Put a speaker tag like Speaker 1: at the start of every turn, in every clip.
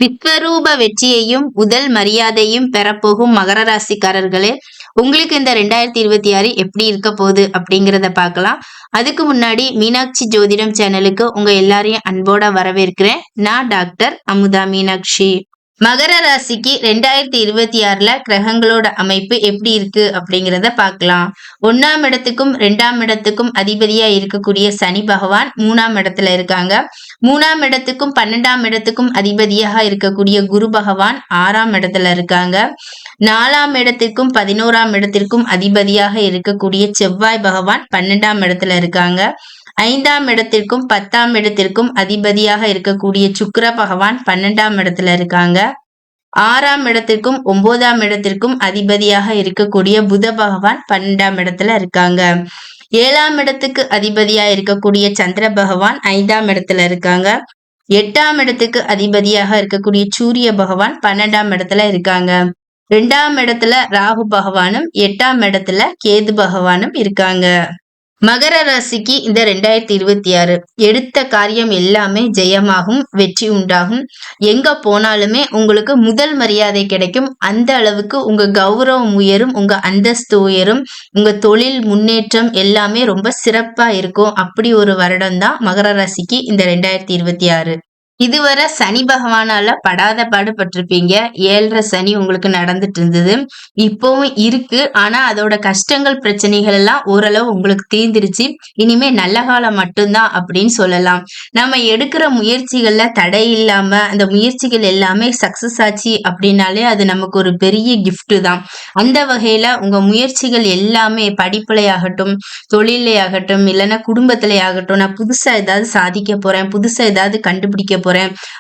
Speaker 1: விஸ்வரூப வெற்றியையும் முதல் மரியாதையும் பெறப்போகும் மகர ராசிக்காரர்களே, உங்களுக்கு இந்த 2026 எப்படி இருக்க போகுது அப்படிங்கிறத பார்க்கலாம். அதுக்கு முன்னாடி மீனாட்சி ஜோதிடம் சேனலுக்கு உங்க எல்லாரையும் அன்போட வரவேற்கிறேன். நான் டாக்டர் அமுதா மீனாட்சி. மகர ராசிக்கு 2026ல கிரகங்களோட அமைப்பு எப்படி இருக்கு அப்படிங்கிறத பார்க்கலாம். 1ஆம் இடத்துக்கும் 2ஆம் இடத்துக்கும் அதிபதியா இருக்கக்கூடிய சனி பகவான் 3ஆம் இடத்துல இருக்காங்க. 3ஆம் இடத்துக்கும் 12ஆம் இடத்துக்கும் அதிபதியாக இருக்கக்கூடிய குரு பகவான் 6ஆம் இடத்துல இருக்காங்க. 4ஆம் இடத்திற்கும் 11ஆம் இடத்திற்கும் அதிபதியாக இருக்கக்கூடிய செவ்வாய் பகவான் 12ஆம் இடத்துல இருக்காங்க. 5ஆம் இடத்திற்கும் 10ஆம் இடத்திற்கும் அதிபதியாக இருக்கக்கூடிய சுக்கிர பகவான் 12ஆம் இடத்துல இருக்காங்க. 6ஆம் இடத்திற்கும் 9ஆம் இடத்திற்கும் அதிபதியாக இருக்கக்கூடிய புத பகவான் 12ஆம் இடத்துல இருக்காங்க. 7ஆம் இடத்துக்கு அதிபதியா இருக்கக்கூடிய சந்திர பகவான் 5ஆம் இடத்துல இருக்காங்க. 8ஆம் இடத்துக்கு அதிபதியாக இருக்கக்கூடிய சூரிய பகவான் 12ஆம் இடத்துல இருக்காங்க. 2ஆம் இடத்துல ராகு பகவானும் 8ஆம் இடத்துல கேது பகவானும் இருக்காங்க. மகர ராசிக்கு இந்த 2026 எடுத்த காரியம் எல்லாமே ஜெயமாகும், வெற்றி உண்டாகும். எங்க போனாலுமே உங்களுக்கு முதல் மரியாதை கிடைக்கும். அந்த அளவுக்கு உங்க கௌரவம் உயரும், உங்க அந்தஸ்து உயரும், உங்க தொழில் முன்னேற்றம் எல்லாமே ரொம்ப சிறப்பா இருக்கும். அப்படி ஒரு வருடம் தான் மகர ராசிக்கு இந்த 2026. இதுவரை சனி பகவானால படாத பாடுபட்டிருப்பீங்க. 7.5 சனி உங்களுக்கு நடந்துட்டு இருந்தது, இப்பவும் இருக்கு. ஆனா அதோட கஷ்டங்கள் பிரச்சனைகள் எல்லாம் ஓரளவு உங்களுக்கு தீர்ந்துருச்சு. இனிமே நல்ல காலம் மட்டும்தான் அப்படின்னு சொல்லலாம். நம்ம எடுக்கிற முயற்சிகள்ல தடை இல்லாம அந்த முயற்சிகள் எல்லாமே சக்சஸ் ஆச்சு அப்படின்னாலே அது நமக்கு ஒரு பெரிய கிஃப்ட் தான். அந்த வகையில உங்க முயற்சிகள் எல்லாமே படிப்புலையாகட்டும், தொழிலையாகட்டும், இல்லைன்னா குடும்பத்திலையாகட்டும், நான் புதுசா ஏதாவது சாதிக்க போறேன், புதுசா ஏதாவது கண்டுபிடிக்க போறேன்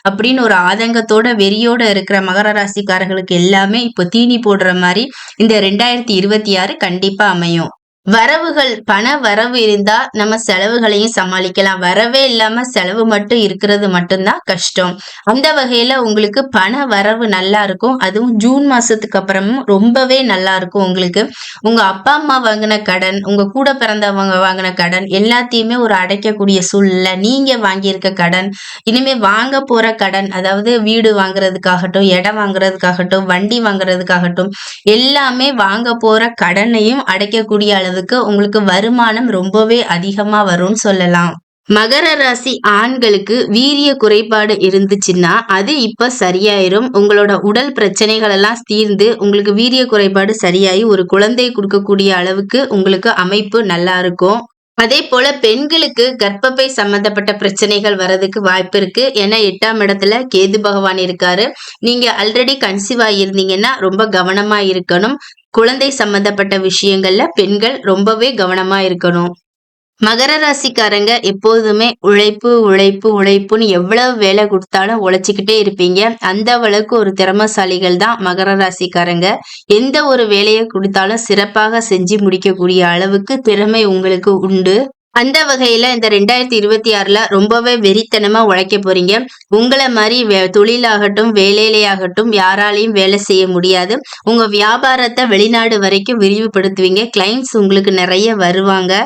Speaker 1: அப்படின்னு ஒரு ஆதங்கத்தோட வெறியோட இருக்கிற மகர ராசிக்காரர்களுக்கு எல்லாமே இப்போ தீனி போடுற மாதிரி இந்த 2026 கண்டிப்பா அமையும். வரவுகள் பண வரவு இருந்தா நம்ம செலவுகளையும் சமாளிக்கலாம். வரவே இல்லாம செலவு மட்டும் இருக்கிறது மட்டும்தான் கஷ்டம். அந்த வகையில உங்களுக்கு பண வரவு நல்லா இருக்கும். அதுவும் ஜூன் மாசத்துக்கு அப்புறமும் ரொம்பவே நல்லா இருக்கும். உங்களுக்கு உங்க அப்பா அம்மா வாங்கின கடன், உங்க கூட பிறந்தவங்க வாங்கின கடன் எல்லாத்தையுமே ஒரு அடைக்கக்கூடிய சூழ்நிலை, நீங்க வாங்கியிருக்க கடன், இனிமே வாங்க போற கடன், அதாவது வீடு வாங்குறதுக்காகட்டும், இடம் வாங்குறதுக்காகட்டும், வண்டி வாங்குறதுக்காகட்டும், எல்லாமே வாங்க போற கடனையும் அடைக்கக்கூடிய அளவுக்கு உங்களுக்கு வருமானம் ரொம்பவே அதிகமா வரும்னு சொல்லலாம். மகர ராசி ஆண்களுக்கு வீரிய குறைபாடு இருந்துச்சுன்னா அது இப்ப சரியாயிரும். உங்களோட உடல் பிரச்சனைகள் எல்லாம் தீர்ந்து உங்களுக்கு வீரிய குறைபாடு சரியாயி ஒரு குழந்தை கொடுக்கக்கூடிய அளவுக்கு உங்களுக்கு அமைப்பு நல்லா இருக்கும். அதே போல பெண்களுக்கு கர்ப்பப்பை சம்பந்தப்பட்ட பிரச்சனைகள் வர்றதுக்கு வாய்ப்பு இருக்கு. ஏன்னா 8ஆம் இடத்துல கேது பகவான் இருக்காரு. நீங்க ஆல்ரெடி கன்சீவ் ஆகியிருந்தீங்கன்னா ரொம்ப கவனமா இருக்கணும். குழந்தை சம்பந்தப்பட்ட விஷயங்கள்ல பெண்கள் ரொம்பவே கவனமா இருக்கணும். மகர ராசிக்காரங்க எப்போதுமே உழைப்பு உழைப்பு உழைப்புன்னு எவ்வளவு வேலை கொடுத்தாலும் உழைச்சிக்கிட்டே இருப்பீங்க. அந்த அளவுக்கு ஒரு திறமசாலிகள் தான் மகர ராசிக்காரங்க. எந்த ஒரு வேலையை கொடுத்தாலும் சிறப்பாக செஞ்சு முடிக்கக்கூடிய அளவுக்கு திறமை உங்களுக்கு உண்டு. அந்த வகையில இந்த 2026ல ரொம்பவே வெறித்தனமா உழைக்க போறீங்க. உங்களை மாதிரி தொழிலாகட்டும், வேலையிலேயாகட்டும் யாராலையும் வேலை செய்ய முடியாது. உங்க வியாபாரத்தை வெளிநாடு வரைக்கும் விரிவுபடுத்துவீங்க. கிளைண்ட்ஸ் உங்களுக்கு நிறைய வருவாங்க.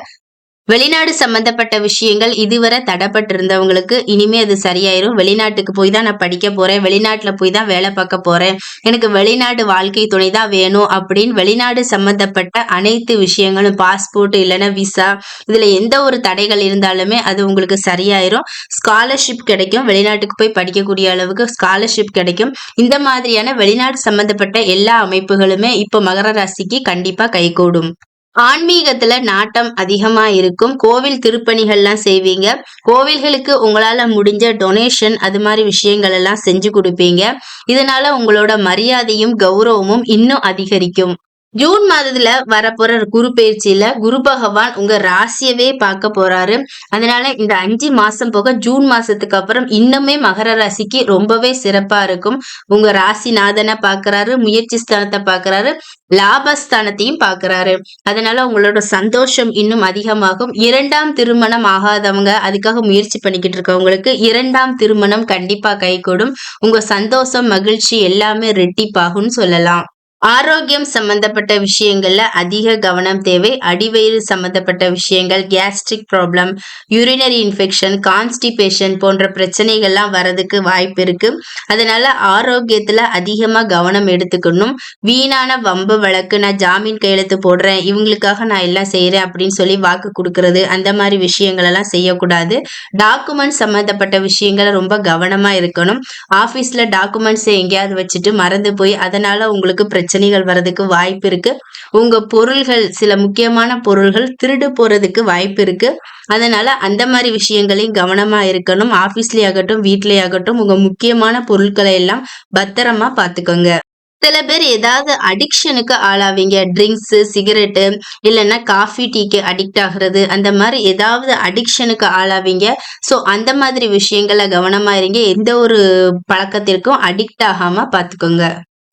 Speaker 1: வெளிநாடு சம்பந்தப்பட்ட விஷயங்கள் இதுவரை தடைப்பட்டு இருந்தவங்களுக்கு இனிமே அது சரியாயிரும். வெளிநாட்டுக்கு போய் தான் நான் படிக்க போறேன், வெளிநாட்டுல போய் தான் வேலை பார்க்க போறேன், எனக்கு வெளிநாடு வாழ்க்கை துணை தான் வேணும் அப்படின்னு வெளிநாடு சம்பந்தப்பட்ட அனைத்து விஷயங்களும், பாஸ்போர்ட் இல்லைன்னா விசா, இதுல எந்த ஒரு தடைகள் இருந்தாலுமே அது உங்களுக்கு சரியாயிரும். ஸ்காலர்ஷிப் கிடைக்கும், வெளிநாட்டுக்கு போய் படிக்கக்கூடிய அளவுக்கு ஸ்காலர்ஷிப் கிடைக்கும். இந்த மாதிரியான வெளிநாடு சம்பந்தப்பட்ட எல்லா அமைப்புகளுமே இப்போ மகர ராசிக்கு கண்டிப்பா கைகூடும். ஆன்மீகத்துல நாட்டம் அதிகமா இருக்கும். கோவில் திருப்பணிகள்லாம் செய்வீங்க. கோவில்களுக்கு உங்களால முடிஞ்ச டொனேஷன் அது மாதிரி விஷயங்கள் எல்லாம் செஞ்சு கொடுப்பீங்க. இதனால உங்களோட மரியாதையும் கௌரவமும் இன்னும் அதிகரிக்கும். ஜூன் மாதத்துல வரப்போற குரு பயிற்சியில குரு பகவான் உங்க ராசியவே பார்க்க போறாரு. அதனால இந்த 5 மாசம் போக ஜூன் மாசத்துக்கு அப்புறம் இன்னுமே மகர ராசிக்கு ரொம்பவே சிறப்பா இருக்கும். உங்க ராசிநாதனை பாக்குறாரு, முயற்சி ஸ்தானத்தை பாக்குறாரு, லாபஸ்தானத்தையும் பாக்குறாரு. அதனால உங்களோட சந்தோஷம் இன்னும் அதிகமாகும். 2ஆம் திருமணம் ஆகாதவங்க, அதுக்காக முயற்சி பண்ணிக்கிட்டு இருக்கவங்களுக்கு 2ஆம் திருமணம் கண்டிப்பா கைகூடும். உங்க சந்தோஷம், மகிழ்ச்சி எல்லாமே ரெட்டிப்பாகும்னு சொல்லலாம். ஆரோக்கியம் சம்பந்தப்பட்ட விஷயங்கள்ல அதிக கவனம் தேவை. அடிவயிறு சம்பந்தப்பட்ட விஷயங்கள், gastric problem, urinary infection, constipation போன்ற பிரச்சனைகள்லாம் வரதுக்கு வாய்ப்பு இருக்கு. அதனால ஆரோக்கியத்துல அதிகமா கவனம் எடுத்துக்கணும். வீணான வம்பு வழக்கு, நான் ஜாமீன் கையெழுத்து போடுறேன், இவங்களுக்காக நான் எல்லாம் செய்யறேன் அப்படின்னு சொல்லி வாக்கு கொடுக்கறது, அந்த மாதிரி விஷயங்கள் எல்லாம் செய்யக்கூடாது. டாக்குமெண்ட் சம்பந்தப்பட்ட விஷயங்களை ரொம்ப கவனமா இருக்கணும். ஆபீஸ்ல டாக்குமெண்ட்ஸ் எங்கேயாவது வச்சுட்டு மறந்து போய் அதனால உங்களுக்கு பிரச்சனைகள் வர்றதுக்கு வாய்ப்பு இருக்கு. உங்க பொருள்கள், சில முக்கியமான பொருள்கள் திருடு போறதுக்கு வாய்ப்பு இருக்கு. அதனால அந்த மாதிரி விஷயங்களையும் கவனமா இருக்கணும். ஆபீஸ்லயே ஆகட்டும், வீட்லயே ஆகட்டும், உங்க முக்கியமான பொருட்களை எல்லாம் பத்திரமா பாத்துக்கோங்க. சில பேர் ஏதாவது அடிக்ஷனுக்கு ஆளாவீங்க. ட்ரிங்க்ஸ், சிகரெட்டு, இல்லைன்னா காஃபி, டீக்கு அடிக்ட் ஆகுறது, அந்த மாதிரி ஏதாவது அடிக்ஷனுக்கு ஆளாவீங்க. ஸோ அந்த மாதிரி விஷயங்கள கவனமா இருங்க. எந்த ஒரு பழக்கத்திற்கும் அடிக்ட் ஆகாம பாத்துக்கோங்க.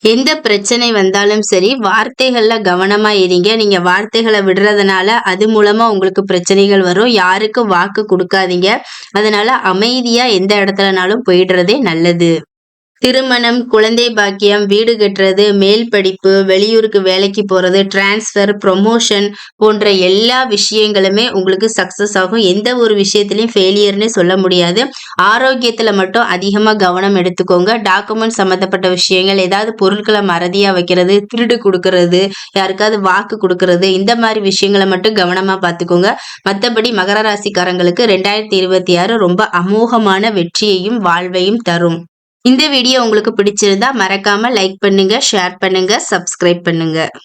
Speaker 1: எந்த பிரச்சனை வந்தாலும் சரி, வார்த்தைகள்ல கவனமா இருங்க. நீங்க வார்த்தைகள விடுறதுனால அது மூலமா உங்களுக்கு பிரச்சனைகள் வரும். யாருக்கும் வாக்கு குடுக்காதீங்க. அதனால அமைதியா எந்த இடத்துலனாலும் போயிடுறதே நல்லது. திருமணம், குழந்தை பாக்கியம், வீடு கட்டுறது, மேல் படிப்பு, வெளியூருக்கு வேலைக்கு போறது, டிரான்ஸ்ஃபர், ப்ரொமோஷன் போன்ற எல்லா விஷயங்களுமே உங்களுக்கு சக்சஸ் ஆகும். எந்த ஒரு விஷயத்திலயும் ஃபெயிலியர்னே சொல்ல முடியாது. ஆரோக்கியத்துல மட்டும் அதிகமா கவனம் எடுத்துக்கோங்க. டாக்குமெண்ட் சம்மந்தப்பட்ட விஷயங்கள், ஏதாவது பொருட்கள மறதியா வைக்கிறது, திருடு குடுக்கறது, யாருக்காவது வாக்கு குடுக்கறது, இந்த மாரி விஷயங்கள மட்டும் கவனமா பார்த்துக்கோங்க. மத்தபடி மகர ராசிக்காரங்களுக்கு 2026 ரொம்ப அமோகமான வெற்றியையும், வாழ்வையும் தரும். இந்த வீடியோ உங்களுக்கு பிடிச்சிருந்தா மறக்காம லைக் பண்ணுங்க, ஷேர் பண்ணுங்க, சப்ஸ்கிரைப் பண்ணுங்க.